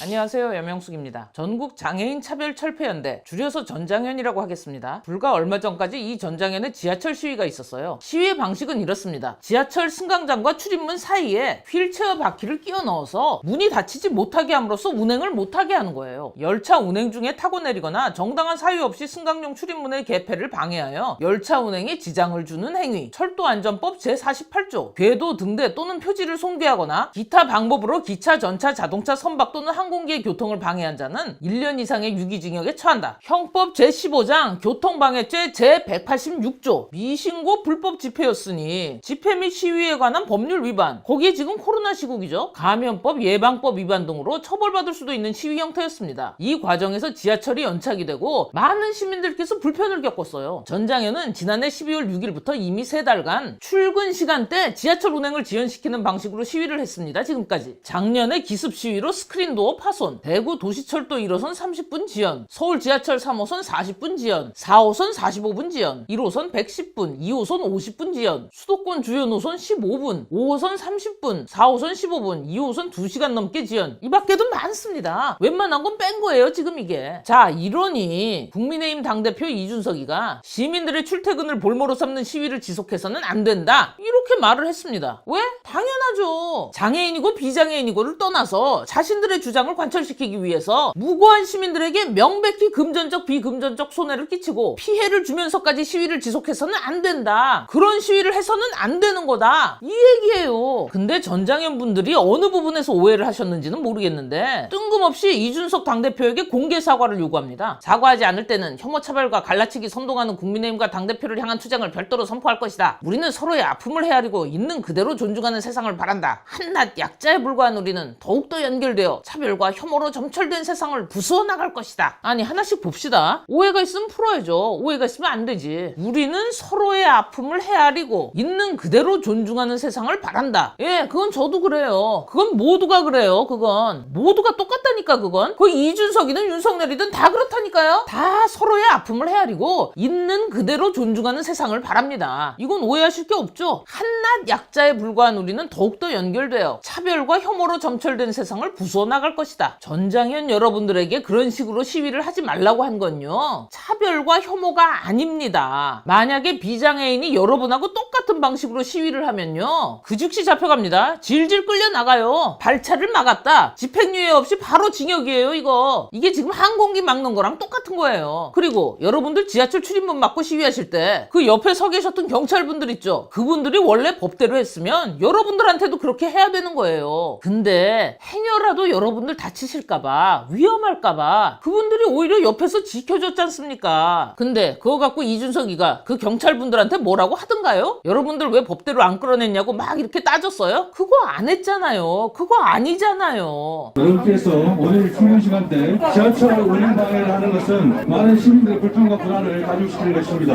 안녕하세요, 염영숙입니다. 전국 장애인 차별철폐연대, 줄여서 전장연이라고 하겠습니다. 불과 얼마 전까지 이 전장연에 지하철 시위가 있었어요. 시위의 방식은 이렇습니다. 지하철 승강장과 출입문 사이에 휠체어 바퀴를 끼워 넣어서 문이 닫히지 못하게 함으로써 운행을 못하게 하는 거예요. 열차 운행 중에 타고 내리거나 정당한 사유 없이 승강용 출입문의 개폐를 방해하여 열차 운행에 지장을 주는 행위, 철도안전법 제48조, 궤도 등대 또는 표지를 손괴하거나 기타 방법으로 기차, 전차, 자동차, 선박 또는 항공기의 교통을 방해한 자는 1년 이상의 유기징역에 처한다. 형법 제15장 교통방해죄 제186조 미신고 불법 집회였으니 집회 및 시위에 관한 법률 위반, 거기에 지금 코로나 시국이죠. 감염법, 예방법 위반 등으로 처벌받을 수도 있는 시위 형태였습니다. 이 과정에서 지하철이 연착이 되고 많은 시민들께서 불편을 겪었어요. 전장현은 지난해 12월 6일부터 이미 3달간 출근 시간대 지하철 운행을 지연시키는 방식으로 시위를 했습니다. 지금까지. 작년에 기습 시위로 스크린도어 파손, 대구 도시철도 1호선 30분 지연, 서울 지하철 3호선 40분 지연, 4호선 45분 지연, 1호선 110분, 2호선 50분 지연, 수도권 주요 노선 15분, 5호선 30분, 4호선 15분, 2호선 2시간 넘게 지연. 이 밖에도 많습니다. 웬만한 건 뺀 거예요, 지금 이게. 자, 이러니 국민의힘 당대표 이준석이가 시민들의 출퇴근을 볼모로 삼는 시위를 지속해서는 안 된다, 이렇게 말을 했습니다. 왜? 당연하죠. 장애인이고 비장애인이고를 떠나서 자신들의 주장을 관철시키기 위해서 무고한 시민들에게 명백히 금전적 비금전적 손해를 끼치고 피해를 주면서까지 시위를 지속해서는 안 된다, 그런 시위를 해서는 안 되는 거다, 이 얘기예요. 근데 전장현 분들이 어느 부분에서 오해를 하셨는지는 모르겠는데 뜬금없이 이준석 당대표에게 공개 사과를 요구합니다. 사과하지 않을 때는 혐오차별과 갈라치기 선동하는 국민의힘과 당대표를 향한 투쟁을 별도로 선포할 것이다. 우리는 서로의 아픔을 헤아리고 있는 그대로 존중하는 세상을 바란다. 한낱 약자에 불과한 우리는 더욱더 연결되어 차별과 혐오로 점철된 세상을 부수어 나갈 것이다. 아니, 하나씩 봅시다. 오해가 있으면 풀어야죠. 오해가 있으면 안 되지. 우리는 서로의 아픔을 헤아리고 있는 그대로 존중하는 세상을 바란다. 예, 그건 저도 그래요. 그건 모두가 그래요. 그건 모두가 똑같다니까. 그건 그 이준석이든 윤석열이든 다 그렇다니까요. 다 서로의 아픔을 헤아리고 있는 그대로 존중하는 세상을 바랍니다. 이건 오해하실 게 없죠. 한낱 약자에 불과한 우리는 더욱더 연결되어 차별과 혐오로 점철된 세상을 부수어 나갈 것이다. 전장현 여러분들에게 그런 식으로 시위를 하지 말라고 한 건요, 차별과 혐오가 아닙니다. 만약에 비장애인이 여러분하고 똑같은 방식으로 시위를 하면요, 그 즉시 잡혀갑니다. 질질 끌려 나가요. 발차를 막았다, 집행유예 없이 바로 징역이에요. 이게 지금 항공기 막는 거랑 똑같은 거예요. 그리고 여러분들 지하철 출입문 막고 시위하실 때 그 옆에 서 계셨던 경찰분들 있죠, 그분들이 원래 법대로 했으면 여러분들한테도 그렇게 해야 되는 거예요. 근데 행여라도 여러분들 다치실까봐, 위험할까봐 그분들이 오히려 옆에서 지켜줬지 않습니까? 근데 그거 갖고 이준석이가 그 경찰분들한테 뭐라고 하던가요? 여러분들 왜 법대로 안 끌어냈냐고 막 이렇게 따졌어요? 그거 안 했잖아요. 그거 아니잖아요. 여러분께서 오늘 출근 시간대 지하철 운행 방해를 하는 것은 많은 시민들의 불편과 불안을 가중시키는 것입니다.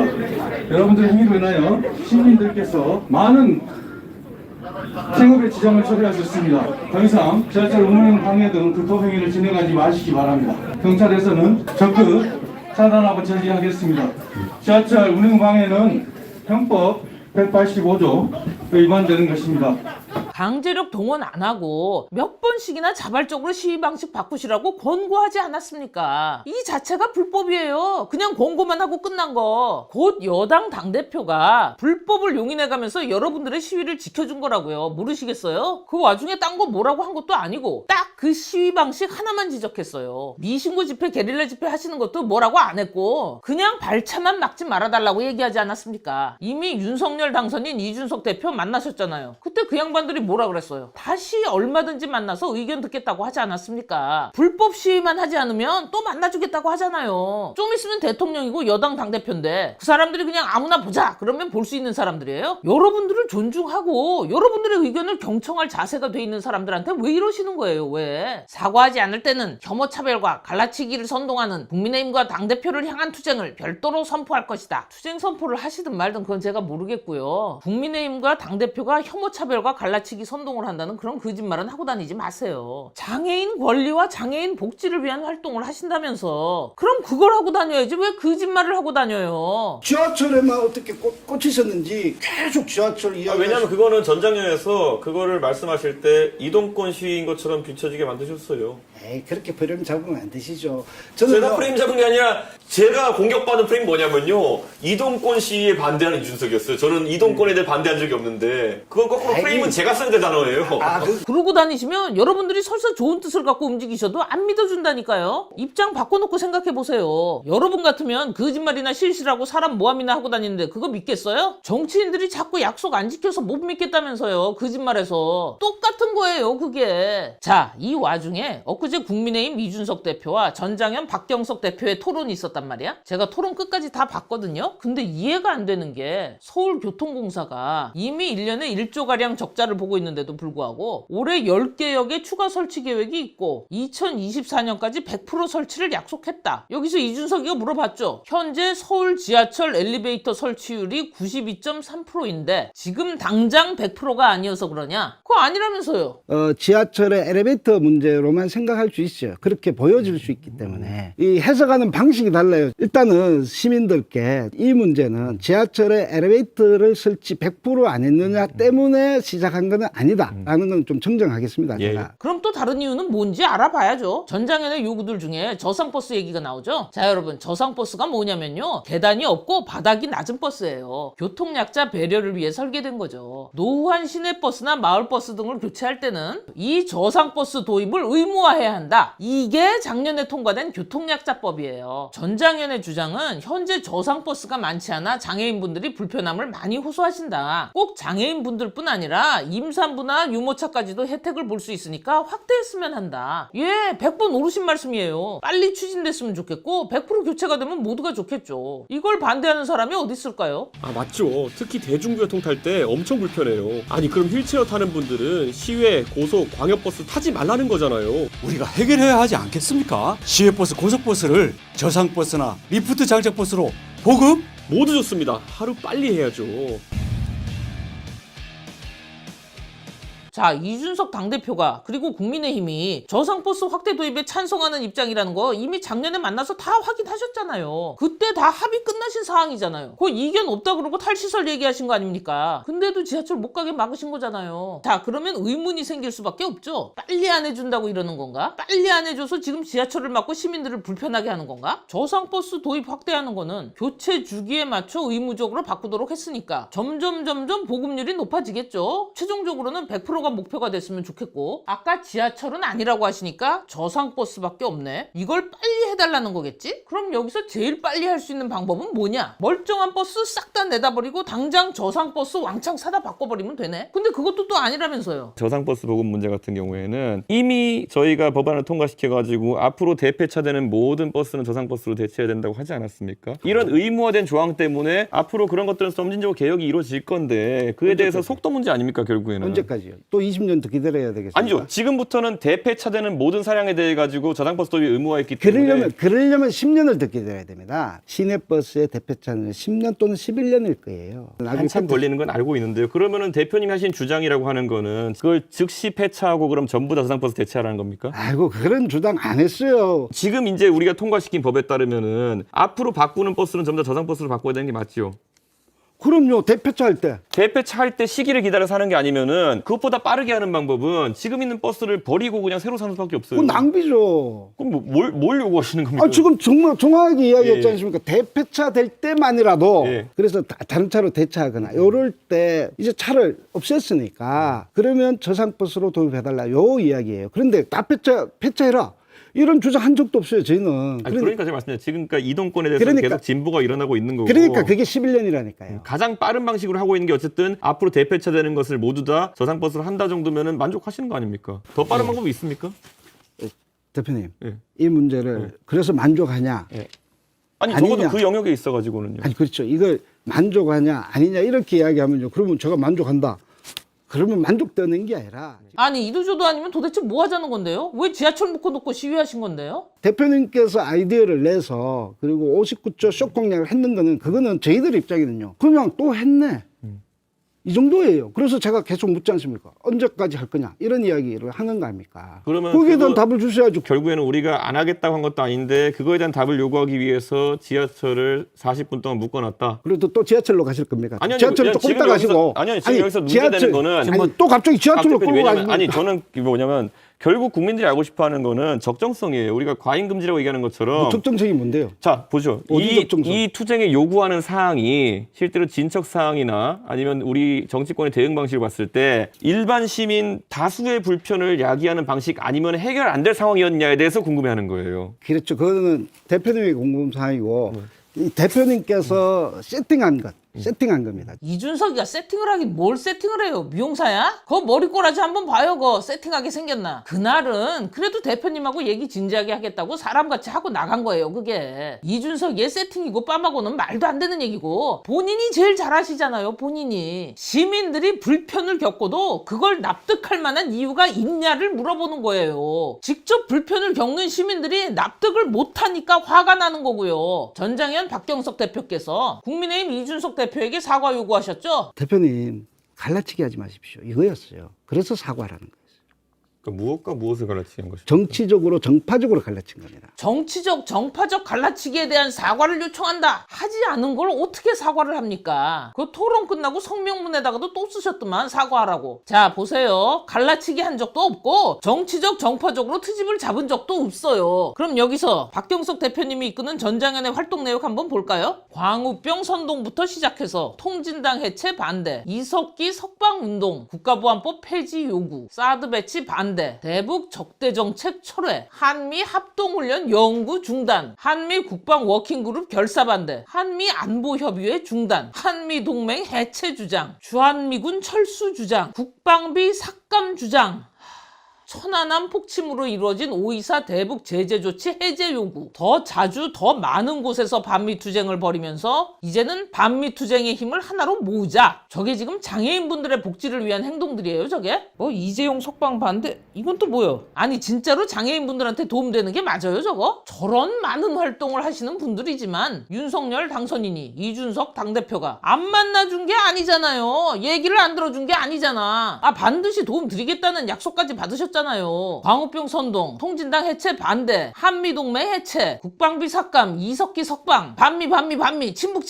여러분들의 행위로 인하여 시민들께서 많은 생업의 지장을 초래할 수 있습니다. 더 이상 지하철 운행 방해 등 불법 행위를 진행하지 마시기 바랍니다. 경찰에서는 적극 차단하고 처리하겠습니다. 지하철 운행 방해는 형법 185조 위반되는 것입니다. 강제력 동원 안 하고 몇 번씩이나 자발적으로 시위 방식 바꾸시라고 권고하지 않았습니까? 이 자체가 불법이에요. 그냥 권고만 하고 끝난 거. 곧 여당 당대표가 불법을 용인해가면서 여러분들의 시위를 지켜준 거라고요. 모르시겠어요? 그 와중에 딴 거 뭐라고 한 것도 아니고 딱 그 시위 방식 하나만 지적했어요. 미신고 집회, 게릴라 집회 하시는 것도 뭐라고 안 했고 그냥 발차만 막지 말아달라고 얘기하지 않았습니까? 이미 윤석열 당선인 이준석 대표 만나셨잖아요. 그때 그 양반들이 뭐라 그랬어요? 다시 얼마든지 만나서 의견 듣겠다고 하지 않았습니까? 불법 시위만 하지 않으면 또 만나주겠다고 하잖아요. 좀 있으면 대통령이고 여당 당대표인데 그 사람들이 그냥 아무나 보자 그러면 볼 수 있는 사람들이에요? 여러분들을 존중하고 여러분들의 의견을 경청할 자세가 돼 있는 사람들한테 왜 이러시는 거예요? 왜? 사과하지 않을 때는 혐오차별과 갈라치기를 선동하는 국민의힘과 당대표를 향한 투쟁을 별도로 선포할 것이다. 투쟁 선포를 하시든 말든 그건 제가 모르겠고요. 국민의힘과 당대표가 혐오차별과 갈라치기 선동을 한다는 그런 거짓말은 하고 다니지 마세요. 장애인 권리와 장애인 복지를 위한 활동을 하신다면서 그럼 그걸 하고 다녀야지 왜 거짓말을 하고 다녀요? 지하철에만 어떻게 꽂히셨는지 계속 지하철 이야기. 왜냐면 그거는 전장현에서 그거를 말씀하실 때 이동권 시위인 것처럼 비춰지기 떨어지게 만드셨어요. 에이, 그렇게 프레임 잡으면 안 되시죠. 제가 프레임 잡은 게 아니라 제가 공격받은 프레임 뭐냐면요. 이동권 시위에 반대하는 이준석이었어요. 저는 이동권에 대해 반대한 적이 없는데 그건 거꾸로 아이, 프레임은 제가 써야 될 단어예요. 그러고 다니시면 여러분들이 설사 좋은 뜻을 갖고 움직이셔도 안 믿어준다니까요. 입장 바꿔놓고 생각해보세요. 여러분 같으면 거짓말이나 실시라고 사람 모함이나 하고 다니는데 그거 믿겠어요? 정치인들이 자꾸 약속 안 지켜서 못 믿겠다면서요. 거짓말해서. 똑같은 거예요 그게. 자, 이 와중에 엊그제 국민의힘 이준석 대표와 전장현 박경석 대표의 토론이 있었단 말이야. 제가 토론 끝까지 다 봤거든요. 근데 이해가 안 되는 게 서울교통공사가 이미 1년에 1조가량 적자를 보고 있는데도 불구하고 올해 10개 역에 추가 설치 계획이 있고 2024년까지 100% 설치를 약속했다. 여기서 이준석이가 물어봤죠. 현재 서울 지하철 엘리베이터 설치율이 92.3%인데 지금 당장 100%가 아니어서 그러냐? 그거 아니라면서요. 지하철의 엘리베이터 문제로만 생각할 수 있어요. 그렇게 보여질 수 있기 때문에 이 해석하는 방식이 달라요. 일단은 시민들께 이 문제는 지하철의 엘리베이터를 설치 100% 안 했느냐 때문에 시작한 건 아니다라는 건 좀 정정하겠습니다. 제가. 그럼 또 다른 이유는 뭔지 알아봐야죠. 전장현의 요구들 중에 저상버스 얘기가 나오죠. 자, 여러분, 저상버스가 뭐냐면요, 계단이 없고 바닥이 낮은 버스예요. 교통약자 배려를 위해 설계된 거죠. 노후한 시내버스나 마을버스 등을 교체할 때는 이 저상버스 도입을 의무화해야 한다. 이게 작년에 통과된 교통약자법이에요. 전장현의 주장은 현재 저상버스가 많지 않아 장애인분들이 불편함을 많이 호소하신다. 꼭 장애인분들뿐 아니라 임산부나 유모차까지도 혜택을 볼 수 있으니까 확대했으면 한다. 예, 100번 옳으신 말씀이에요. 빨리 추진됐으면 좋겠고 100% 교체가 되면 모두가 좋겠죠. 이걸 반대하는 사람이 어디 있을까요? 아 맞죠. 특히 대중교통 탈 때 엄청 불편해요. 아니 그럼 휠체어 타는 분들은 시외, 고속, 광역버스 타지 말라는 거잖아요. 우리가 해결해야 하지 않겠습니까? 시외버스, 고속버스를 저상버스나 리프트 장착버스로 보급? 모두 좋습니다. 하루 빨리 해야죠. 자, 이준석 당대표가 그리고 국민의힘이 저상버스 확대 도입에 찬성하는 입장이라는 거 이미 작년에 만나서 다 확인하셨잖아요. 그때 다 합의 끝나신 사항이잖아요. 그 이견 없다 그러고 탈시설 얘기하신 거 아닙니까? 근데도 지하철 못 가게 막으신 거잖아요. 자, 그러면 의문이 생길 수밖에 없죠. 빨리 안 해준다고 이러는 건가? 빨리 안 해줘서 지금 지하철을 막고 시민들을 불편하게 하는 건가? 저상버스 도입 확대하는 거는 교체 주기에 맞춰 의무적으로 바꾸도록 했으니까 점점 보급률이 높아지겠죠. 최종적으로는 100%가 목표가 됐으면 좋겠고, 아까 지하철은 아니라고 하시니까 저상버스밖에 없네. 이걸 빨리 해달라는 거겠지? 그럼 여기서 제일 빨리 할 수 있는 방법은 뭐냐? 멀쩡한 버스 싹 다 내다버리고 당장 저상버스 왕창 사다 바꿔버리면 되네. 근데 그것도 또 아니라면서요. 저상버스 보급 문제 같은 경우에는 이미 저희가 법안을 통과시켜가지고 앞으로 대폐차되는 모든 버스는 저상버스로 대체해야 된다고 하지 않았습니까? 이런 의무화된 조항 때문에 앞으로 그런 것들은 점진적으로 개혁이 이루어질 건데 그에 대해서 속도 문제 아닙니까 결국에는? 언제까지요? 또 20년 더 기다려야 되겠습니까? 아니죠. 지금부터는 대폐차되는 모든 차량에 대해 가지고 저상버스 도입이 의무화했기 때문에 그러려면 10년을 더 기다려야 됩니다. 시내버스의 대표차는 10년 또는 11년일 거예요. 한참 걸리는 건 알고 있는데요. 그러면은 대표님이 하신 주장이라고 하는 거는 그걸 즉시 폐차하고 그럼 전부 다 저상버스 대체하라는 겁니까? 아이고, 그런 주장 안 했어요. 지금 이제 우리가 통과시킨 법에 따르면은 앞으로 바꾸는 버스는 전부 다 저상버스로 바꿔야 되는 게 맞지요. 그럼요. 대표차 할 때. 대폐차 할 때 시기를 기다려서 하는 게 아니면은 그것보다 빠르게 하는 방법은 지금 있는 버스를 버리고 그냥 새로 사는 수밖에 없어요. 그건 낭비죠. 그럼 뭘 요구하시는 겁니까? 아, 지금 정말 정확하게 이야기했지 예. 않습니까? 대폐차 될 때만이라도 예. 그래서 다른 차로 대차하거나 요럴 때 이제 차를 없앴으니까 그러면 저상버스로 도입해달라 요 이야기예요. 그런데 다 폐차해라 이런 주장 한 적도 없어요. 저희는. 그러니까 제가 말씀드렸죠. 지금까지 이동권에 대해서 그러니까. 계속 진보가 일어나고 있는 거고. 그러니까 그게 11년이라니까요. 가장 빠른 방식으로 하고 있는 게 어쨌든 앞으로 대폐차되는 것을 모두 다 저상버스로 한다 정도면은 만족하시는 거 아닙니까? 더 빠른 방법이 있습니까? 대표님, 예. 이 문제를 그래서 만족하냐? 아니 아니냐. 적어도 그 영역에 있어가지고는요. 아니 그렇죠. 이걸 만족하냐 아니냐 이렇게 이야기하면요. 그러면 제가 만족한다. 그러면 만족되는 게 아니라 아니, 이도저도 아니면 도대체 뭐 하자는 건데요? 왜 지하철 묶어놓고 시위하신 건데요? 대표님께서 아이디어를 내서 그리고 59조 쇼 공약을 했는 거는 그거는 저희들 입장에는요. 그냥 또 했네. 이 정도예요. 그래서 제가 계속 묻지 않습니까? 언제까지 할 거냐 이런 이야기를 하는 거 아닙니까? 그러면 거기에 대한 그거- 답을 주셔야죠. 결국에는 우리가 안 하겠다고 한 것도 아닌데 그거에 대한 답을 요구하기 위해서 지하철을 40분 동안 묶어놨다. 그래도 또 지하철로 가실 겁니까? 아니, 지하철을 조금 지금 이따 여기서- 가시고 아니요, 지금 여기서 문제되는 거는 아니, 또 갑자기 지하철로 끌고 왜냐면 가시면 아니 저는 뭐냐면 결국 국민들이 알고 싶어하는 거는 적정성이에요. 우리가 과잉 금지라고 얘기하는 것처럼 적정성이 뭔데요? 자 보죠. 어디 적정성? 이 투쟁에 요구하는 사항이 실제로 진척 사항이나 아니면 우리 정치권의 대응 방식을 봤을 때 일반 시민 다수의 불편을 야기하는 방식 아니면 해결 안 될 상황이었냐에 대해서 궁금해하는 거예요. 그렇죠. 그거는 대표님의 궁금사항이고 이 대표님께서 세팅한 겁니다. 이준석이가 세팅을 하긴 뭘 세팅을 해요? 미용사야? 그 머리꼬라지 한번 봐요. 그 세팅하게 생겼나? 그날은 그래도 대표님하고 얘기 진지하게 하겠다고 사람같이 하고 나간 거예요. 그게 이준석이의 세팅이고 빰하고는 말도 안 되는 얘기고 본인이 제일 잘 아시잖아요. 본인이 시민들이 불편을 겪고도 그걸 납득할 만한 이유가 있냐를 물어보는 거예요. 직접 불편을 겪는 시민들이 납득을 못하니까 화가 나는 거고요. 전장현 박경석 대표께서 국민의힘 이준석 대표에게 사과 요구하셨죠? 대표님 갈라치기 하지 마십시오. 이거였어요. 그래서 사과라는 거예요. 그러니까 무엇과 무엇을 갈라치는 것이죠? 정치적으로 정파적으로 갈라친 겁니다. 정치적, 정파적 갈라치기에 대한 사과를 요청한다. 하지 않은 걸 어떻게 사과를 합니까? 그 토론 끝나고 성명문에다가도 또 쓰셨더만 사과하라고. 자, 보세요. 갈라치기 한 적도 없고 정치적, 정파적으로 트집을 잡은 적도 없어요. 그럼 여기서 박경석 대표님이 이끄는 전장현의 활동 내역 한번 볼까요? 광우병 선동부터 시작해서 통진당 해체 반대, 이석기 석방운동, 국가보안법 폐지 요구, 사드 배치 반대, 대북 적대정책 철회, 한미 합동훈련 연구 중단, 한미 국방 워킹그룹 결사 반대, 한미 안보협의회 중단, 한미 동맹 해체 주장, 주한미군 철수 주장, 국방비 삭감 주장, 천안함 폭침으로 이루어진 5.24 대북 제재 조치 해제 요구, 더 자주 더 많은 곳에서 반미 투쟁을 벌이면서 이제는 반미 투쟁의 힘을 하나로 모으자. 저게 지금 장애인분들의 복지를 위한 행동들이에요. 저게 이재용 석방 반대, 이건 또 뭐예요? 아니 진짜로 장애인분들한테 도움되는 게 맞아요 저거? 저런 많은 활동을 하시는 분들이지만 윤석열 당선인이 이준석 당대표가 안 만나준 게 아니잖아요. 얘기를 안 들어준 게 아니잖아. 반드시 도움 드리겠다는 약속까지 받으셨잖아요. 광우병 선동, 통진당 해체 반대, 한미동맹 해체, 국방비 삭감, 이석기 석방, 반미, 친북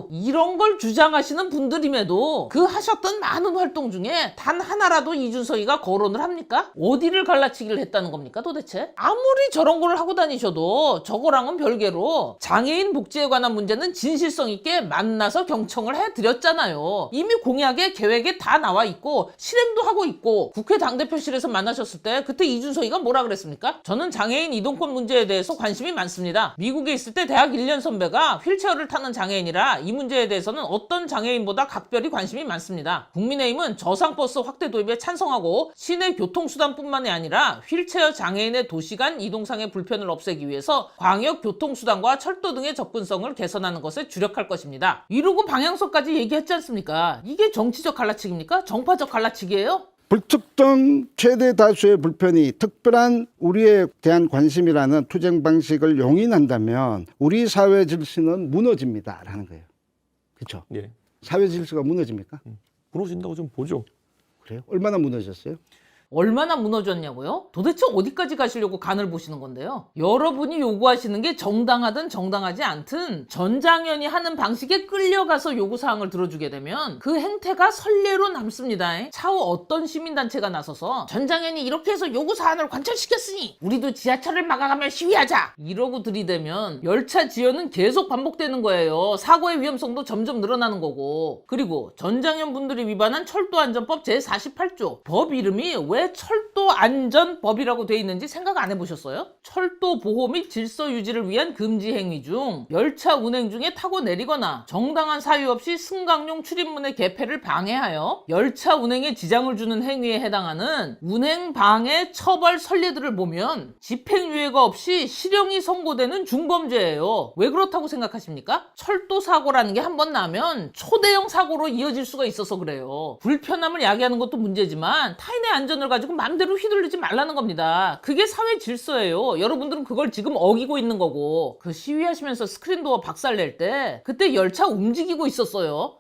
이런 걸 주장하시는 분들임에도 그 하셨던 많은 활동 중에 단 하나라도 이준석이가 거론을 합니까? 어디를 갈라치기를 했다는 겁니까 도대체? 아무리 저런 걸 하고 다니셔도 저거랑은 별개로 장애인 복지에 관한 문제는 진실성 있게 만나서 경청을 해드렸잖아요. 이미 공약에 계획에 다 나와 있고 실행도 하고 있고 국회 당대표실에서 만나셨을 때 그때 이준석이가 뭐라 그랬습니까? 저는 장애인 이동권 문제에 대해서 관심이 많습니다. 미국에 있을 때 대학 1년 선배가 휠체어를 타는 장애인이라 이 문제에 대해서는 어떤 장애인보다 각별히 관심이 많습니다. 국민의힘은 저상버스 확대 도입에 찬성하고 시내 교통수단뿐만이 아니라 휠체어 장애인의 도시간 이동상의 불편을 없애기 위해서 광역 교통수단과 철도 등의 접근성을 개선하는 것에 주력할 것입니다. 이러고 방향성까지 얘기했지 않습니까? 이게 정치적 갈라치기입니까? 정파적 갈라치기예요? 불특정 최대 다수의 불편이 특별한 우리에 대한 관심이라는 투쟁 방식을 용인한다면 우리 사회 질서는 무너집니다라는 거예요. 그렇죠? 예. 사회 질서가 무너집니까? 무너진다고 좀 보죠. 그래요? 얼마나 무너졌어요? 얼마나 무너졌냐고요? 도대체 어디까지 가시려고 간을 보시는 건데요? 여러분이 요구하시는 게 정당하든 정당하지 않든 전장현이 하는 방식에 끌려가서 요구사항을 들어주게 되면 그 행태가 선례로 남습니다. 차후 어떤 시민단체가 나서서 전장현이 이렇게 해서 요구사항을 관철시켰으니 우리도 지하철을 막아가며 시위하자 이러고 들이대면 열차 지연은 계속 반복되는 거예요. 사고의 위험성도 점점 늘어나는 거고. 그리고 전장현 분들이 위반한 철도안전법 제48조 법 이름이 왜 철도안전법이라고 돼 있는지 생각 안 해보셨어요? 철도 보호 및 질서 유지를 위한 금지 행위 중 열차 운행 중에 타고 내리거나 정당한 사유 없이 승강용 출입문의 개폐를 방해하여 열차 운행에 지장을 주는 행위에 해당하는 운행 방해 처벌 선례들을 보면 집행유예가 없이 실형이 선고되는 중범죄예요. 왜 그렇다고 생각하십니까? 철도 사고라는 게 한 번 나면 초대형 사고로 이어질 수가 있어서 그래요. 불편함을 야기하는 것도 문제지만 타인의 안전을 가지고 맘대로 휘둘리지 말라는 겁니다. 그게 사회 질서예요. 여러분들은 그걸 지금 어기고 있는 거고. 그 시위하시면서 스크린도어 박살낼 때 그때 열차 움직이고 있었어요.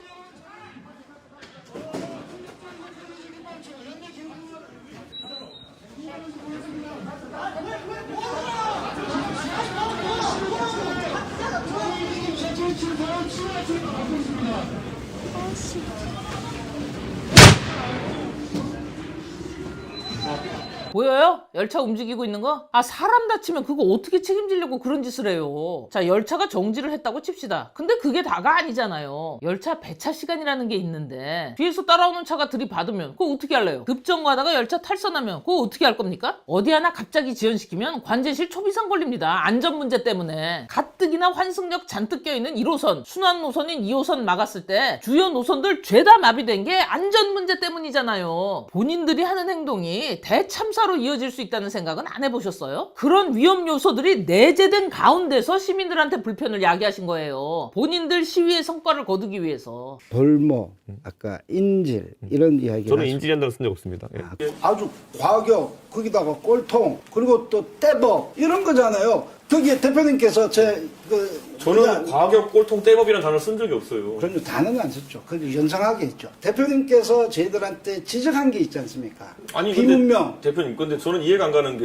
보여요? 열차 움직이고 있는 거? 아, 사람 다치면 그거 어떻게 책임지려고 그런 짓을 해요. 자, 열차가 정지를 했다고 칩시다. 근데 그게 다가 아니잖아요. 열차 배차 시간이라는 게 있는데 뒤에서 따라오는 차가 들이받으면 그거 어떻게 할래요? 급정 가다가 열차 탈선하면 그거 어떻게 할 겁니까? 어디 하나 갑자기 지연시키면 관제실 초비상 걸립니다. 안전 문제 때문에. 가뜩이나 환승역 잔뜩 껴있는 1호선, 순환 노선인 2호선 막았을 때 주요 노선들 죄다 마비된 게 안전 문제 때문이잖아요. 본인들이 하는 행동이 대참사로 이어질 수 있다는 생각은 안 해보셨어요? 그런 위험 요소들이 내재된 가운데서 시민들한테 불편을 야기하신 거예요. 본인들 시위의 성과를 거두기 위해서. 볼모, 아까 인질 이런 이야기. 저는 인질한다고 쓴 적 없습니다. 예. 아주 과격, 거기다가 꼴통, 그리고 또 떼법 이런 거잖아요. 거기에 대표님께서 저는 과격 꼴통 떼법이라는 단어 쓴 적이 없어요. 그런 단어는 안 썼죠. 그래도 연상하게 했죠. 대표님께서 저희들한테 지적한 게 있지 않습니까? 아니 비문명. 근데 대표님, 근데 저는 이해가 안 가는 게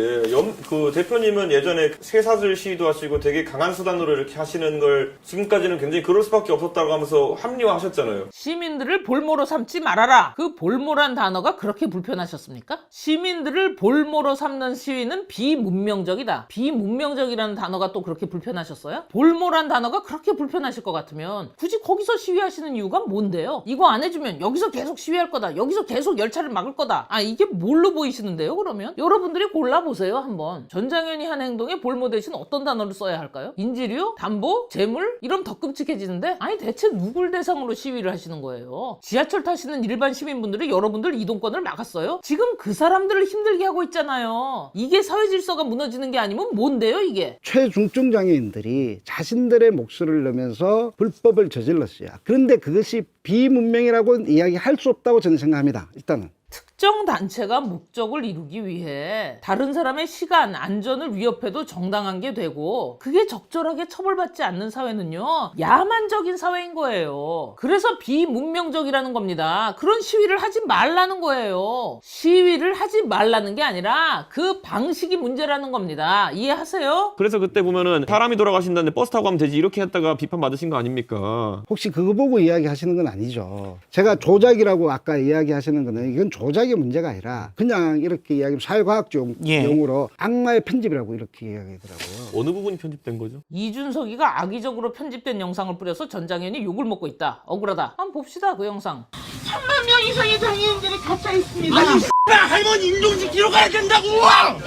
그 대표님은 예전에 쇠사슬 시위도 하시고 되게 강한 수단으로 이렇게 하시는 걸 지금까지는 굉장히 그럴 수밖에 없었다고 하면서 합리화하셨잖아요. 시민들을 볼모로 삼지 말아라. 그 볼모란 단어가 그렇게 불편하셨습니까? 시민들을 볼모로 삼는 시위는 비문명적이다. 비문명적이라는 단어가 또 그렇게 불편하셨어요? 볼모란 단어가 그렇게 불편하실 것 같으면 굳이 거기서 시위하시는 이유가 뭔데요? 이거 안 해주면 여기서 계속 시위할 거다. 여기서 계속 열차를 막을 거다. 아, 이게 뭘로 보이시는데요, 그러면? 여러분들이 골라보세요, 한번. 전장현이 한 행동에 볼모 대신 어떤 단어를 써야 할까요? 인지류? 담보? 재물? 이러면 더 끔찍해지는데? 아니, 대체 누굴 대상으로 시위를 하시는 거예요? 지하철 타시는 일반 시민분들이 여러분들 이동권을 막았어요? 지금 그 사람들을 힘들게 하고 있잖아요. 이게 사회 질서가 무너지는 게 아니면 뭔데요, 이게? 최중증 장애인들이 자신들의 목소리를 내면서 불법을 저질렀어요. 그런데 그것이 비문명이라고 이야기할 수 없다고 저는 생각합니다. 일단은. 특정 단체가 목적을 이루기 위해 다른 사람의 시간, 안전을 위협해도 정당한 게 되고 그게 적절하게 처벌받지 않는 사회는요, 야만적인 사회인 거예요. 그래서 비문명적이라는 겁니다. 그런 시위를 하지 말라는 거예요. 시위를 하지 말라는 게 아니라 그 방식이 문제라는 겁니다. 이해하세요? 그래서 그때 보면은 사람이 돌아가신다는데 버스 타고 가면 되지 이렇게 했다가 비판 받으신 거 아닙니까? 혹시 그거 보고 이야기하시는 건 아니죠. 제가 조작이라고 아까 이야기하시는 거는 이건 조작의 문제가 아니라 그냥 이렇게 이야기하면 사회과학적 용어로 악마의 편집이라고 이렇게 이야기하더라고요. 어느 부분이 편집된 거죠? 이준석이가 악의적으로 편집된 영상을 뿌려서 전장현이 욕을 먹고 있다. 억울하다. 한번 봅시다, 그 영상. 3만 명 이상의 장애인들이 갇혀 있습니다. 아니 할머니 인종 지키러 가야 된다고! 와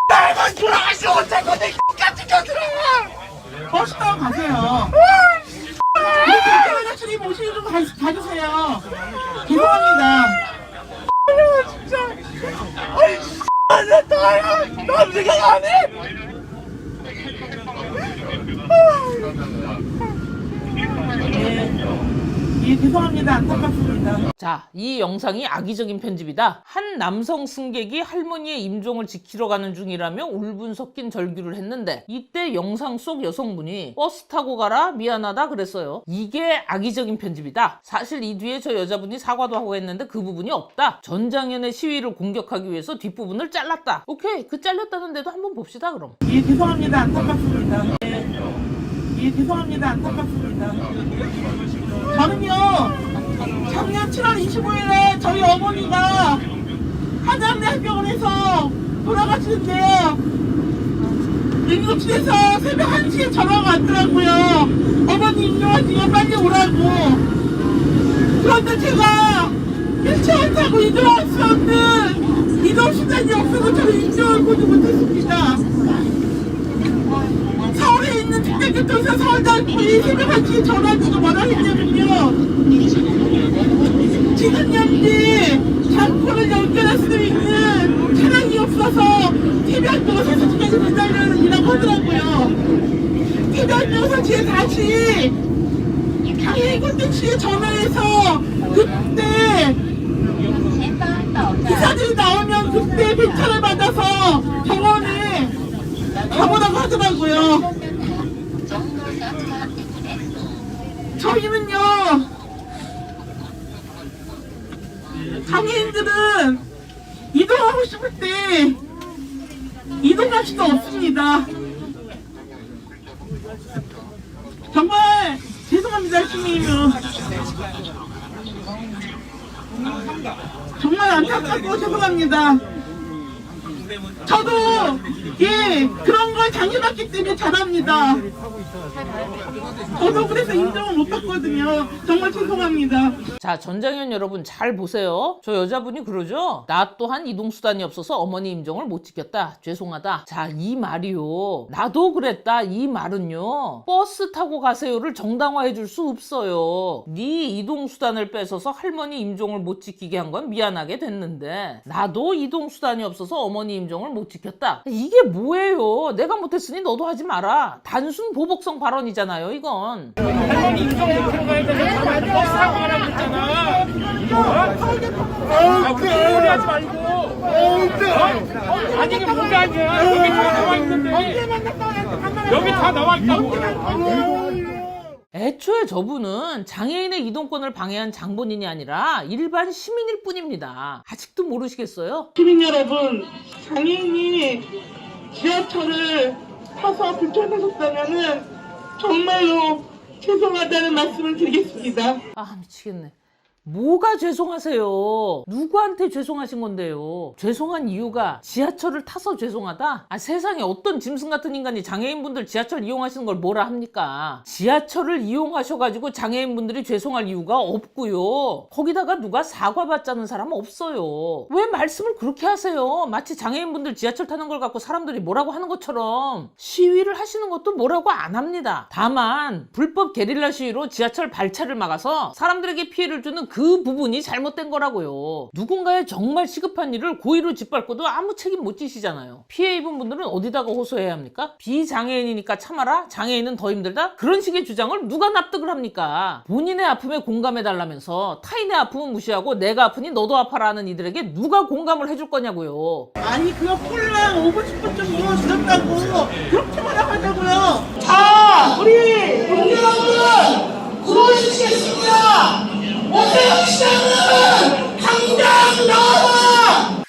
할머니 돌아가시면 어쩔 건데 같은 곁으로! 버스 타고 가세요. 우리 모시기 좀 가주세요. 죄송합니다. 진짜 아니 나 생각 안 해? 예, 죄송합니다. 안타깝습니다. 자, 이 영상이 악의적인 편집이다. 한 남성 승객이 할머니의 임종을 지키러 가는 중이라며 울분 섞인 절규를 했는데 이때 영상 속 여성분이 버스 타고 가라 미안하다 그랬어요. 이게 악의적인 편집이다. 사실 이 뒤에 저 여자분이 사과도 하고 했는데 그 부분이 없다. 전장현의 시위를 공격하기 위해서 뒷부분을 잘랐다. 오케이, 그 잘렸다는 데도 한번 봅시다 그럼. 예, 죄송합니다. 안타깝습니다. 예, 죄송합니다. 안타깝습니다. 저는요, 작년 7월 25일에 저희 어머니가 한양대학병원에서 돌아가시는데요. 응급실에서 새벽 1시에 전화가 왔더라고요. 어머니 임종하시면 빨리 오라고. 그런데 제가 휠체어 타고 이동할 수 없는 이동수단이 없어서 저는 임종을 보지 못했습니다. 서울에 있는 특별교통사 서울대학교에 새벽 1시에 전화주고 뭐라 했냐면요, 지금 현재 장포를 연결할 수 있는 차량이 없어서 태백교사 서울까지 배달이라고 하더라고요. 태백교사 제가 다시 장애인 콘텐츠에 전화해서 그때 기사들이 나오면 그때 배차를 받아서 병원에 가보라고 하더라고요. 저희는요, 장애인들은 이동하고 싶을 때 이동할 수도 없습니다. 정말 죄송합니다, 시민이면. 정말 안타깝고 죄송합니다. 저도 그런 걸 당해봤기 때문에 잘합니다. 저도 그래서 인정을 못 받거든요. 정말 죄송합니다. 자, 전장현 여러분 잘 보세요. 저 여자분이 그러죠. 나 또한 이동수단이 없어서 어머니 임종을 못 지켰다. 죄송하다. 자, 이 말이요. 나도 그랬다. 이 말은요. 버스 타고 가세요를 정당화해 줄 수 없어요. 네 이동수단을 뺏어서 할머니 임종을 못 지키게 한 건 미안하게 됐는데 나도 이동수단이 없어서 어머니 임종을 못 지켰다. 이게 뭐예요? 내가 못했으니 너도 하지 마라. 단순 보복성 발언이잖아요, 이건. 할머니 인정 못 하는 거에 대해서 버스 타고 가라고 했잖아. 그래 소리 하지 말고. 아니 이게 뭐가 아니야. 여기 다 나와 있는데. 여기 다 나와 있다고. 애초에 저분은 장애인의 이동권을 방해한 장본인이 아니라 일반 시민일 뿐입니다. 아직도 모르시겠어요? 시민 여러분, 장애인이 지하철을 타서 불편하셨다면은 정말로 죄송하다는 말씀을 드리겠습니다. 아, 미치겠네. 뭐가 죄송하세요? 누구한테 죄송하신 건데요? 죄송한 이유가 지하철을 타서 죄송하다? 아, 세상에 어떤 짐승 같은 인간이 장애인분들 지하철 이용하시는 걸 뭐라 합니까? 지하철을 이용하셔가지고 장애인분들이 죄송할 이유가 없고요. 거기다가 누가 사과받자는 사람은 없어요. 왜 말씀을 그렇게 하세요? 마치 장애인분들 지하철 타는 걸 갖고 사람들이 뭐라고 하는 것처럼. 시위를 하시는 것도 뭐라고 안 합니다. 다만 불법 게릴라 시위로 지하철 발차를 막아서 사람들에게 피해를 주는 그 부분이 잘못된 거라고요. 누군가의 정말 시급한 일을 고의로 짓밟고도 아무 책임 못 지시잖아요. 피해 입은 분들은 어디다가 호소해야 합니까? 비장애인이니까 참아라? 장애인은 더 힘들다? 그런 식의 주장을 누가 납득을 합니까? 본인의 아픔에 공감해달라면서 타인의 아픔은 무시하고 내가 아프니 너도 아파라 하는 이들에게 누가 공감을 해줄 거냐고요. 아니 그거 콜라 5분 10분 좀 이용주셨다고 그렇게 뭐라 하자고요. 자, 우리 여러분 구호해주시겠습니다. 오세훈 시장은 당장 나와라!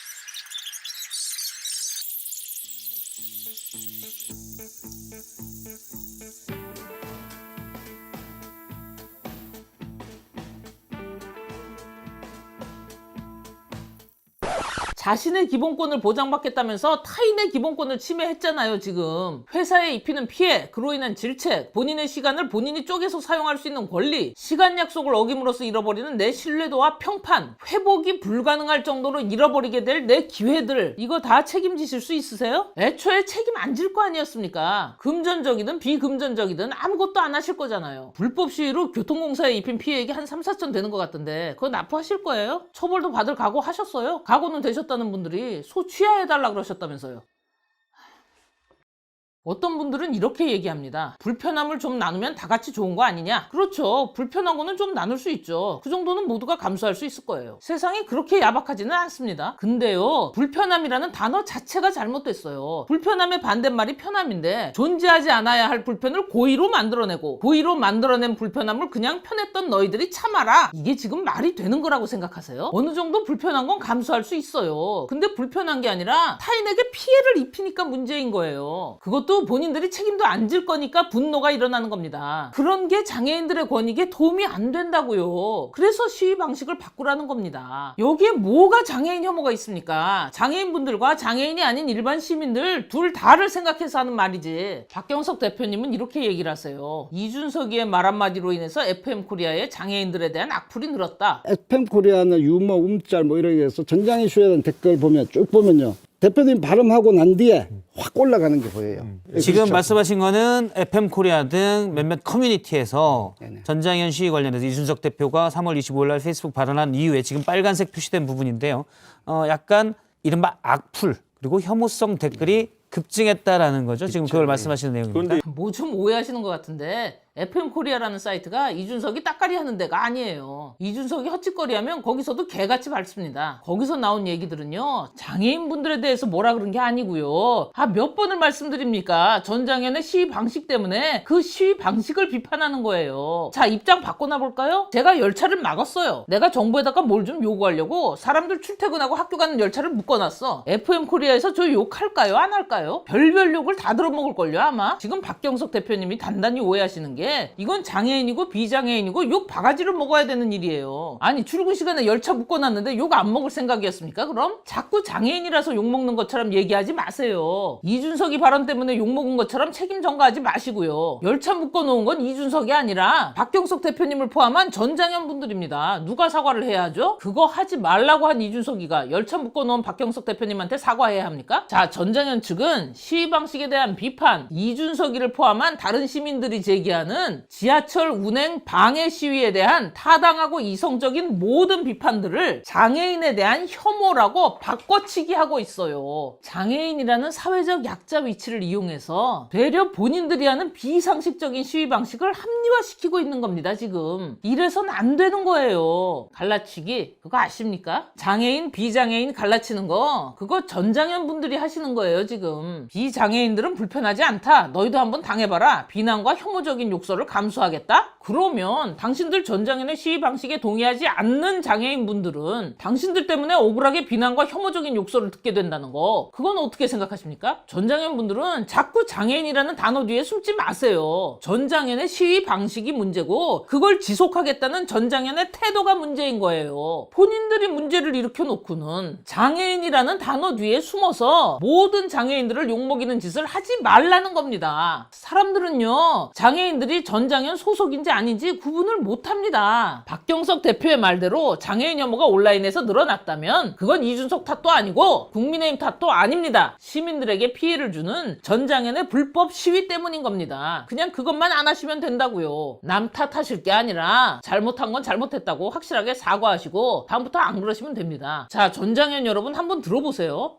자신의 기본권을 보장받겠다면서 타인의 기본권을 침해했잖아요, 지금. 회사에 입히는 피해, 그로 인한 질책, 본인의 시간을 본인이 쪼개서 사용할 수 있는 권리, 시간 약속을 어김으로써 잃어버리는 내 신뢰도와 평판, 회복이 불가능할 정도로 잃어버리게 될 내 기회들, 이거 다 책임지실 수 있으세요? 애초에 책임 안 질 거 아니었습니까? 금전적이든 비금전적이든 아무것도 안 하실 거잖아요. 불법 시위로 교통공사에 입힌 피해액이 한 3, 4천 되는 것 같던데 그거 납부하실 거예요? 처벌도 받을 각오 하셨어요? 각오는 되셨다는 분들이 소취하해달라 그러셨다면서요. 어떤 분들은 이렇게 얘기합니다. 불편함을 좀 나누면 다 같이 좋은 거 아니냐? 그렇죠. 불편한 거는 좀 나눌 수 있죠. 그 정도는 모두가 감수할 수 있을 거예요. 세상이 그렇게 야박하지는 않습니다. 근데요, 불편함이라는 단어 자체가 잘못됐어요. 불편함의 반대말이 편함인데 존재하지 않아야 할 불편을 고의로 만들어내고 고의로 만들어낸 불편함을 그냥 편했던 너희들이 참아라. 이게 지금 말이 되는 거라고 생각하세요? 어느 정도 불편한 건 감수할 수 있어요. 근데 불편한 게 아니라 타인에게 피해를 입히니까 문제인 거예요. 그것도 본인들이 책임도 안 질 거니까 분노가 일어나는 겁니다. 그런 게 장애인들의 권익에 도움이 안 된다고요. 그래서 시위 방식을 바꾸라는 겁니다. 여기에 뭐가 장애인 혐오가 있습니까? 장애인분들과 장애인이 아닌 일반 시민들 둘 다를 생각해서 하는 말이지. 박경석 대표님은 이렇게 얘기를 하세요. 이준석이의 말 한마디로 인해서 FM코리아의 장애인들에 대한 악플이 늘었다. FM코리아는 유머, 움짤 뭐 이렇게 해서 전장애 시위에 대한 댓글 보면 쭉 보면요. 대표님 발음하고 난 뒤에 확 올라가는 게 보여요. 지금 그렇죠. 말씀하신 거는 FM코리아 등 몇몇 커뮤니티에서 네네. 전장현 시위 관련해서 이준석 대표가 3월 25일 날 페이스북 발언한 이후에 지금 빨간색 표시된 부분인데요. 약간 이른바 악플 그리고 혐오성 댓글이 급증했다라는 거죠. 지금 그걸 말씀하시는 내용입니다. 뭐 좀 오해하시는 것 같은데 FM코리아라는 사이트가 이준석이 따까리 하는 데가 아니에요. 이준석이 헛짓거리하면 거기서도 개같이 밟습니다. 거기서 나온 얘기들은요, 장애인분들에 대해서 뭐라 그런 게 아니고요. 몇 번을 말씀드립니까? 전장현의 시위 방식 때문에 그 시위 방식을 비판하는 거예요. 자, 입장 바꿔나 볼까요? 제가 열차를 막았어요. 내가 정부에다가 뭘 좀 요구하려고 사람들 출퇴근하고 학교 가는 열차를 묶어놨어. FM코리아에서 저 욕할까요? 안 할까요? 별별 욕을 다 들어먹을걸요, 아마? 지금 박경석 대표님이 단단히 오해하시는 게 일인데 이건 장애인이고 비장애인이고 욕 바가지를 먹어야 되는 일이에요. 아니 출근 시간에 열차 묶어놨는데 욕 안 먹을 생각이었습니까? 그럼 자꾸 장애인이라서 욕 먹는 것처럼 얘기하지 마세요. 이준석이 발언 때문에 욕 먹은 것처럼 책임 전가하지 마시고요. 열차 묶어놓은 건 이준석이 아니라 박경석 대표님을 포함한 전장현 분들입니다. 누가 사과를 해야 하죠? 그거 하지 말라고 한 이준석이가 열차 묶어놓은 박경석 대표님한테 사과해야 합니까? 자, 전장현 측은 시위 방식에 대한 비판, 이준석이를 포함한 다른 시민들이 제기하는 지하철 운행 방해 시위에 대한 타당하고 이성적인 모든 비판들을 장애인에 대한 혐오라고 바꿔치기 하고 있어요. 장애인이라는 사회적 약자 위치를 이용해서 되려 본인들이 하는 비상식적인 시위 방식을 합리화시키고 있는 겁니다, 지금. 이래선 안 되는 거예요. 갈라치기, 그거 아십니까? 장애인, 비장애인 갈라치는 거, 그거 전장현 분들이 하시는 거예요, 지금. 비장애인들은 불편하지 않다. 너희도 한번 당해봐라. 비난과 혐오적인 욕설을 감수하겠다? 그러면 당신들 전장현의 시위 방식에 동의하지 않는 장애인 분들은 당신들 때문에 억울하게 비난과 혐오적인 욕설을 듣게 된다는 거, 그건 어떻게 생각하십니까? 전장현 분들은 자꾸 장애인이라는 단어 뒤에 숨지 마세요. 전장현의 시위 방식이 문제고 그걸 지속하겠다는 전장현의 태도가 문제인 거예요. 본인들이 문제를 일으켜 놓고는 장애인이라는 단어 뒤에 숨어서 모든 장애인들을 욕먹이는 짓을 하지 말라는 겁니다. 사람들은요, 장애인들이 전장현 소속인지 아닌지 구분을 못합니다. 박경석 대표의 말대로 장애인 혐오가 온라인에서 늘어났다면 그건 이준석 탓도 아니고 국민의힘 탓도 아닙니다. 시민들에게 피해를 주는 전장현의 불법 시위 때문인 겁니다. 그냥 그것만 안 하시면 된다고요. 남 탓하실 게 아니라 잘못한 건 잘못했다고 확실하게 사과하시고 다음부터 안 그러시면 됩니다. 자, 전장현 여러분 한번 들어보세요.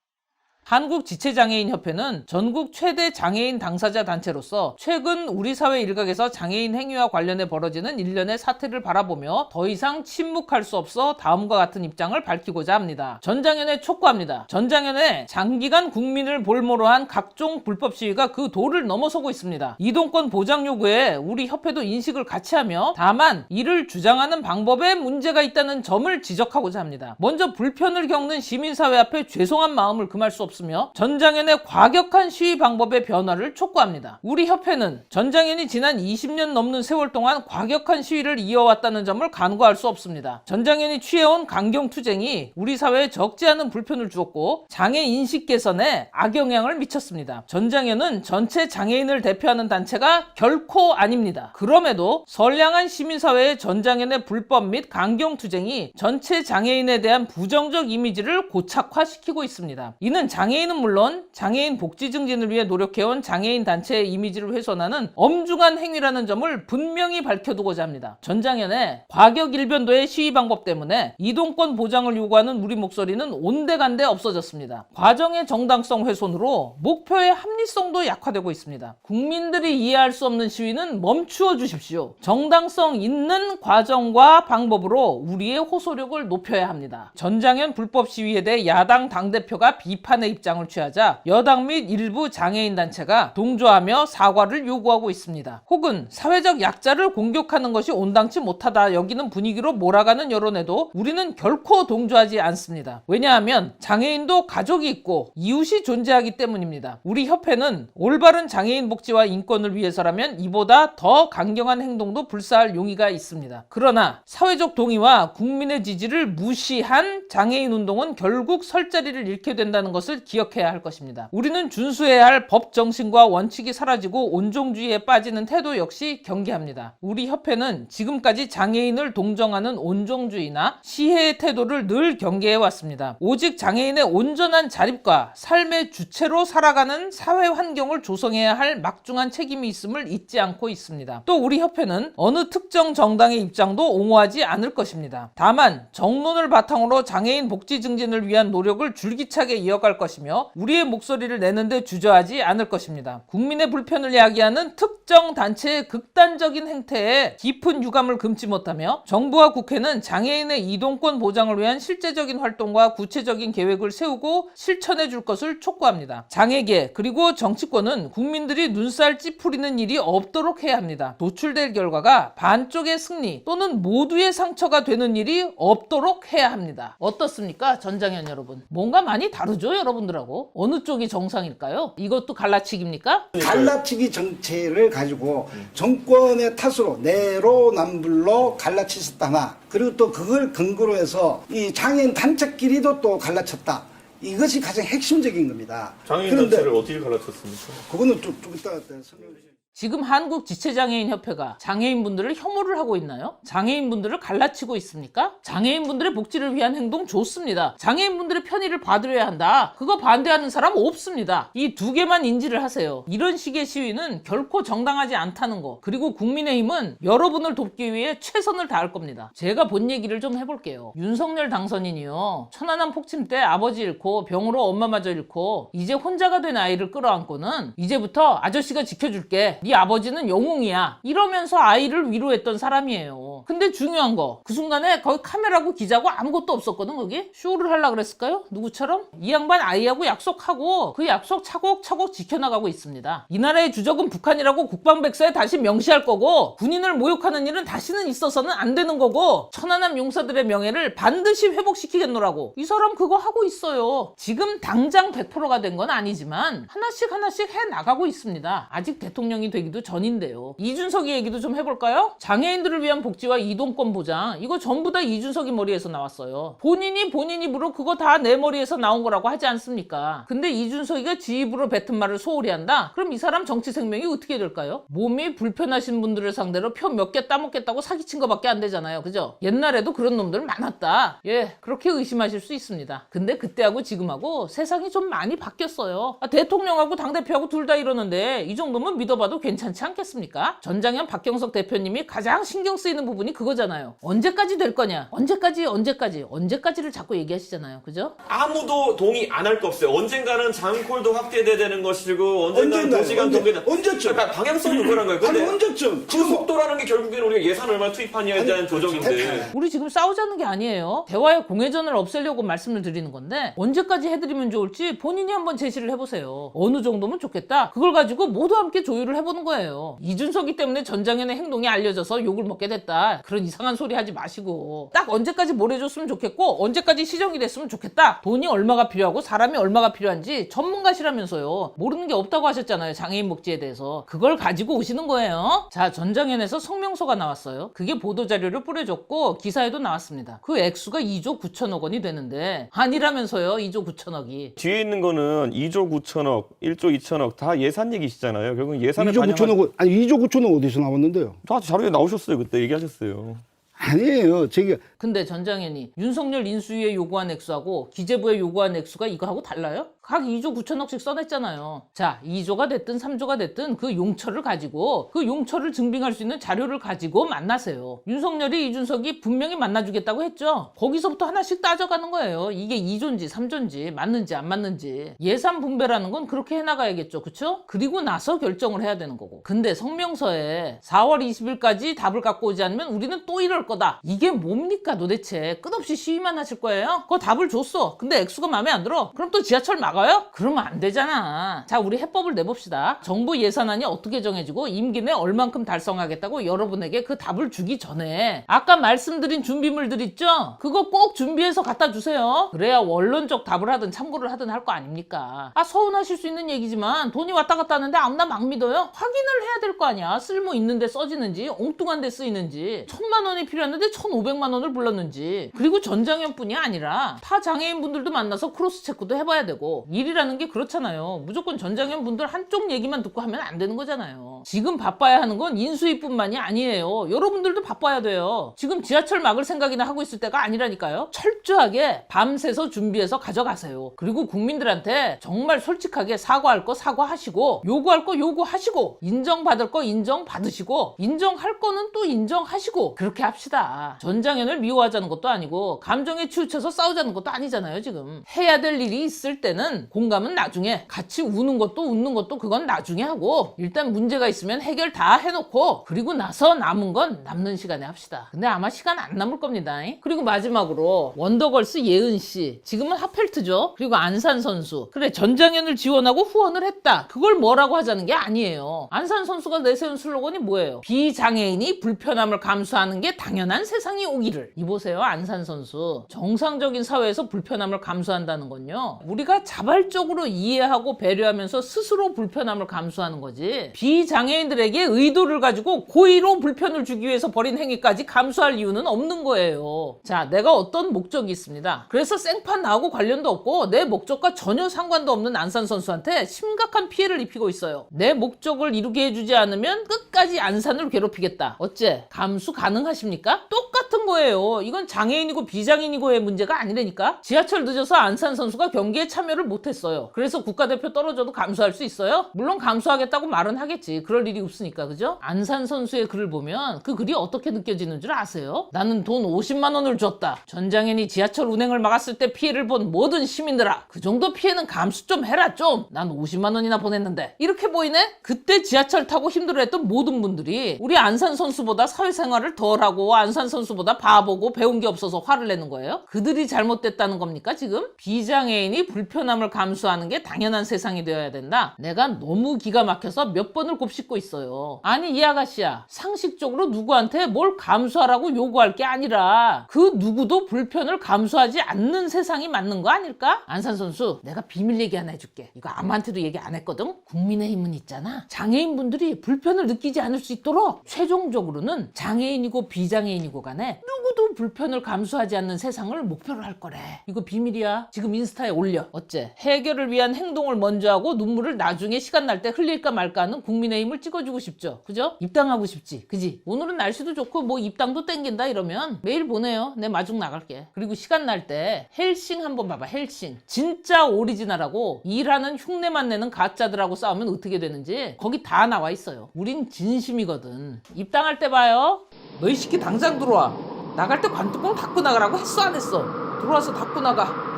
한국지체장애인협회는 전국 최대 장애인 당사자 단체로서 최근 우리 사회 일각에서 장애인 행위와 관련해 벌어지는 일련의 사태를 바라보며 더 이상 침묵할 수 없어 다음과 같은 입장을 밝히고자 합니다. 전장현에 촉구합니다. 전장현에 장기간 국민을 볼모로 한 각종 불법 시위가 그 도를 넘어서고 있습니다. 이동권 보장 요구에 우리 협회도 인식을 같이 하며 다만 이를 주장하는 방법에 문제가 있다는 점을 지적하고자 합니다. 먼저 불편을 겪는 시민사회 앞에 죄송한 마음을 금할 수 없습니다. 전장현의 과격한 시위 방법의 변화를 촉구합니다. 우리 협회는 전장현이 지난 20년 넘는 세월 동안 과격한 시위를 이어왔다는 점을 간과할 수 없습니다. 전장현이 취해온 강경투쟁이 우리 사회에 적지 않은 불편을 주었고 장애 인식 개선에 악영향을 미쳤습니다. 전장현은 전체 장애인을 대표하는 단체가 결코 아닙니다. 그럼에도 선량한 시민사회의 전장현의 불법 및 강경투쟁이 전체 장애인에 대한 부정적 이미지를 고착화시키고 있습니다. 이는 장애인은 물론 장애인 복지 증진을 위해 노력해온 장애인 단체의 이미지를 훼손하는 엄중한 행위라는 점을 분명히 밝혀두고자 합니다. 전장현의 과격 일변도의 시위 방법 때문에 이동권 보장을 요구하는 우리 목소리는 온데간데 없어졌습니다. 과정의 정당성 훼손으로 목표의 합리성도 약화되고 있습니다. 국민들이 이해할 수 없는 시위는 멈추어 주십시오. 정당성 있는 과정과 방법으로 우리의 호소력을 높여야 합니다. 전장현 불법 시위에 대해 야당 당대표가 비판의 입장을 취하자 여당 및 일부 장애인 단체가 동조하며 사과를 요구하고 있습니다. 혹은 사회적 약자를 공격하는 것이 온당치 못하다 여기는 분위기로 몰아가는 여론에도 우리는 결코 동조하지 않습니다. 왜냐하면 장애인도 가족이 있고 이웃이 존재하기 때문입니다. 우리 협회는 올바른 장애인 복지와 인권을 위해서라면 이보다 더 강경한 행동도 불사할 용의가 있습니다. 그러나 사회적 동의와 국민의 지지를 무시한 장애인 운동은 결국 설 자리를 잃게 된다는 것을 기억해야 할 것입니다. 우리는 준수해야 할 법 정신과 원칙이 사라지고 온종주의에 빠지는 태도 역시 경계합니다. 우리 협회는 지금까지 장애인을 동정하는 온종주의나 시해의 태도를 늘 경계해 왔습니다. 오직 장애인의 온전한 자립과 삶의 주체로 살아가는 사회 환경을 조성해야 할 막중한 책임이 있음을 잊지 않고 있습니다. 또 우리 협회는 어느 특정 정당의 입장도 옹호하지 않을 것입니다. 다만 정론을 바탕으로 장애인 복지 증진을 위한 노력을 줄기차게 이어갈 것이며 우리의 목소리를 내는데 주저하지 않을 것입니다. 국민의 불편을 야기하는 특정 단체의 극단적인 행태에 깊은 유감을 금치 못하며 정부와 국회는 장애인의 이동권 보장을 위한 실제적인 활동과 구체적인 계획을 세우고 실천해 줄 것을 촉구합니다. 장애계 그리고 정치권은 국민들이 눈살 찌푸리는 일이 없도록 해야 합니다. 도출될 결과가 반쪽의 승리 또는 모두의 상처가 되는 일이 없도록 해야 합니다. 어떻습니까? 전장현 여러분. 뭔가 많이 다르죠, 여러분? 여성가분들하고 어느 쪽이 정상일까요? 이것도 갈라치기입니까? 갈라치기 정체를 가지고 정권의 탓으로 내로남불로 갈라치셨다나, 그리고 또 그걸 근거로 해서 이 장애인 단체끼리도 또 갈라쳤다. 이것이 가장 핵심적인 겁니다. 장애인 단체를 어떻게 갈라쳤습니까? 그거는 좀 이따 설명해 주세요. 지금 한국지체장애인협회가 장애인분들을 혐오를 하고 있나요? 장애인분들을 갈라치고 있습니까? 장애인분들의 복지를 위한 행동 좋습니다. 장애인분들의 편의를 봐드려야 한다. 그거 반대하는 사람 없습니다. 이 두 개만 인지를 하세요. 이런 식의 시위는 결코 정당하지 않다는 거. 그리고 국민의힘은 여러분을 돕기 위해 최선을 다할 겁니다. 제가 본 얘기를 좀 해볼게요. 윤석열 당선인이요, 천안함 폭침 때 아버지 잃고 병으로 엄마마저 잃고 이제 혼자가 된 아이를 끌어안고는 이제부터 아저씨가 지켜줄게, 네 아버지는 영웅이야, 이러면서 아이를 위로했던 사람이에요. 근데 중요한 거, 그 순간에 거기 카메라고 기자고 아무것도 없었거든. 거기 쇼를 하려고 그랬을까요? 누구처럼? 이 양반 아이하고 약속하고 그 약속 차곡차곡 지켜나가고 있습니다. 이 나라의 주적은 북한이라고 국방백서에 다시 명시할 거고, 군인을 모욕하는 일은 다시는 있어서는 안 되는 거고, 천안함 용사들의 명예를 반드시 회복시키겠노라고 이 사람 그거 하고 있어요. 지금 당장 100%가 된 건 아니지만 하나씩 해나가고 있습니다. 아직 대통령이 되기도 전인데요. 이준석이 얘기도 좀 해볼까요? 장애인들을 위한 복지와 이동권 보장, 이거 전부 다 이준석이 머리에서 나왔어요. 본인 입으로 그거 다 내 머리에서 나온 거라고 하지 않습니까? 근데 이준석이가 지 입으로 뱉은 말을 소홀히 한다? 그럼 이 사람 정치 생명이 어떻게 될까요? 몸이 불편하신 분들을 상대로 표 몇 개 따먹겠다고 사기친 거밖에 안 되잖아요. 그죠? 옛날에도 그런 놈들 많았다. 예, 그렇게 의심하실 수 있습니다. 근데 그때하고 지금하고 세상이 좀 많이 바뀌었어요. 대통령하고 당대표하고 둘 다 이러는데 이 정도면 믿어봐도 괜찮지 않겠습니까? 전장현 박경석 대표님이 가장 신경 쓰이는 부분이 그거잖아요. 언제까지 될 거냐? 언제까지를 자꾸 얘기하시잖아요. 그죠? 아무도 동의 안 할 거 없어요. 언젠가는 장콜도 확대돼야 되는 것이고, 언젠가는 도시간 동계 언제쯤? 그러니까 방향성이 그거란 거예요. 근데 언제쯤? 그 속도라는 게 결국에는 우리가 예산 얼마 투입하냐에 대한 조정인데. 우리 지금 싸우자는 게 아니에요. 대화의 공회전을 없애려고 말씀을 드리는 건데, 언제까지 해드리면 좋을지 본인이 한번 제시를 해보세요. 어느 정도면 좋겠다. 그걸 가지고 모두 함께 조율을 해보는 거예요. 이준석이 때문에 전장현의 행동이 알려져서 욕을 먹게 됐다, 그런 이상한 소리 하지 마시고, 딱 언제까지 뭘 해줬으면 좋겠고 언제까지 시정이 됐으면 좋겠다. 돈이 얼마가 필요하고 사람이 얼마가 필요한지 전문가시라면서요. 모르는 게 없다고 하셨잖아요. 장애인 복지에 대해서. 그걸 가지고 오시는 거예요. 자, 전장현에서 성명서가 나왔어요. 그게 보도자료를 뿌려줬고 기사에도 나왔습니다. 그 액수가 2조 9천억 원이 되는데 아니라면서요. 2조 9천억이. 뒤에 있는 거는 2조 9천억, 1조 2천억 다 예산 얘기시잖아요. 결국 예산을 2조 9천억, 아니 2조 9천억 어디서 나왔는데요? 다 자료에 나오셨어요. 그때 얘기하셨어요. 아니에요. 저기 근데 전장현이 윤석열 인수위에 요구한 액수하고 기재부에 요구한 액수가 이거하고 달라요? 각 2조 9천억씩 써냈잖아요. 자, 2조가 됐든 3조가 됐든 그 용처를 가지고, 그 용처를 증빙할 수 있는 자료를 가지고 만나세요. 윤석열이 이준석이 분명히 만나주겠다고 했죠. 거기서부터 하나씩 따져가는 거예요. 이게 2조인지 3조인지 맞는지 안 맞는지. 예산 분배라는 건 그렇게 해나가야겠죠. 그쵸? 그리고 나서 결정을 해야 되는 거고. 근데 성명서에 4월 20일까지 답을 갖고 오지 않으면 우리는 또 이럴 거다. 이게 뭡니까 도대체? 끝없이 시위만 하실 거예요? 그거 답을 줬어. 근데 액수가 마음에 안 들어? 그럼 또 지하철 막아요? 그러면 안 되잖아. 자, 우리 해법을 내봅시다. 정부 예산안이 어떻게 정해지고 임기 내 얼만큼 달성하겠다고 여러분에게 그 답을 주기 전에 아까 말씀드린 준비물들 있죠? 그거 꼭 준비해서 갖다 주세요. 그래야 원론적 답을 하든 참고를 하든 할 거 아닙니까? 서운하실 수 있는 얘기지만 돈이 왔다 갔다 하는데 아무나 막 믿어요? 확인을 해야 될 거 아니야. 쓸모 있는데 써지는지 엉뚱한 데 쓰이는지, 1,000만 원이 필요했는데 1,500만 원을 불렀는지. 그리고 전장현뿐이 아니라 타 장애인분들도 만나서 크로스 체크도 해봐야 되고. 일이라는 게 그렇잖아요. 무조건 전장현 분들 한쪽 얘기만 듣고 하면 안 되는 거잖아요. 지금 바빠야 하는 건 인수위뿐만이 아니에요. 여러분들도 바빠야 돼요. 지금 지하철 막을 생각이나 하고 있을 때가 아니라니까요. 철저하게 밤새서 준비해서 가져가세요. 그리고 국민들한테 정말 솔직하게 사과할 거 사과하시고, 요구할 거 요구하시고, 인정받을 거 인정받으시고, 인정할 거는 또 인정하시고, 그렇게 합시다. 전장현을 미워하자는 것도 아니고 감정에 치우쳐서 싸우자는 것도 아니잖아요. 지금 해야 될 일이 있을 때는 공감은 나중에, 같이 우는 것도 그건 나중에 하고, 일단 문제가 있으면 해결 다 해놓고, 그리고 나서 남은 건 남는 시간에 합시다. 근데 아마 시간 안 남을 겁니다. 그리고 마지막으로 원더걸스 예은씨, 지금은 하펠트죠. 그리고 안산 선수, 그래 전장현을 지원하고 후원을 했다, 그걸 뭐라고 하자는 게 아니에요. 안산 선수가 내세운 슬로건이 뭐예요? 비장애인이 불편함을 감수하는 게 당연한 세상이 오기를. 이보세요. 안산 선수, 정상적인 사회에서 불편함을 감수한다는 건요, 우리가 자발적으로 이해하고 배려하면서 스스로 불편함을 감수하는 거지. 비장애인들에게 의도를 가지고 고의로 불편을 주기 위해서 벌인 행위까지 감수할 이유는 없는 거예요. 자, 내가 어떤 목적이 있습니다. 그래서 생판 나하고 관련도 없고 내 목적과 전혀 상관도 없는 안산 선수한테 심각한 피해를 입히고 있어요. 내 목적을 이루게 해주지 않으면 끝까지 안산을 괴롭히겠다. 어째? 감수 가능하십니까? 똑같은 거예요. 이건 장애인이고 비장애인이고의 문제가 아니라니까. 지하철 늦어서 안산 선수가 경기에 참여를 못했어요. 그래서 국가대표 떨어져도 감수할 수 있어요? 물론 감수하겠다고 말은 하겠지. 그럴 일이 없으니까, 그죠? 안산 선수의 글을 보면 그 글이 어떻게 느껴지는 줄 아세요? 나는 돈 50만 원을 줬다. 전장현이 지하철 운행을 막았을 때 피해를 본 모든 시민들아, 그 정도 피해는 감수 좀 해라 좀. 난 50만 원이나 보냈는데. 이렇게 보이네? 그때 지하철 타고 힘들어했던 모든 분들이 우리 안산 선수보다 사회생활을 덜하고 안산 선수보다 바보고 배운 게 없어서 화를 내는 거예요? 그들이 잘못됐다는 겁니까 지금? 비장애인이 불편함을 감수하는 게 당연한 세상이 되어야 된다? 내가 너무 기가 막혀서 몇 번을 곱씹고 있어요. 아니 이 아가씨야, 상식적으로 누구한테 뭘 감수하라고 요구할 게 아니라 그 누구도 불편을 감수하지 않는 세상이 맞는 거 아닐까? 안산 선수, 내가 비밀 얘기 하나 해줄게. 이거 아무한테도 얘기 안 했거든? 국민의힘은 있잖아, 장애인분들이 불편을 느끼지 않을 수 있도록 최종적으로는 장애인이고 비장애인이고 간에 누구도 불편을 감수하지 않는 세상을 목표로 할 거래. 이거 비밀이야. 지금 인스타에 올려. 어째? 해결을 위한 행동을 먼저 하고 눈물을 나중에 시간 날 때 흘릴까 말까 하는 국민의힘을 찍어주고 싶죠. 그죠? 입당하고 싶지. 그지? 오늘은 날씨도 좋고 뭐 입당도 땡긴다 이러면 메일 보내요. 내 마중 나갈게. 그리고 시간 날 때 헬싱 한번 봐봐. 헬싱. 진짜 오리지널하고 일하는 흉내만 내는 가짜들하고 싸우면 어떻게 되는지 거기 다 나와 있어요. 우린 진심이거든. 입당할 때 봐요. 너희 새끼 당장 들어와. 나갈 때 관뚜껑 닫고 나가라고 했어 안 했어? 들어와서 닫고 나가.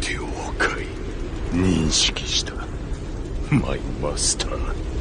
了解認識したマイマスター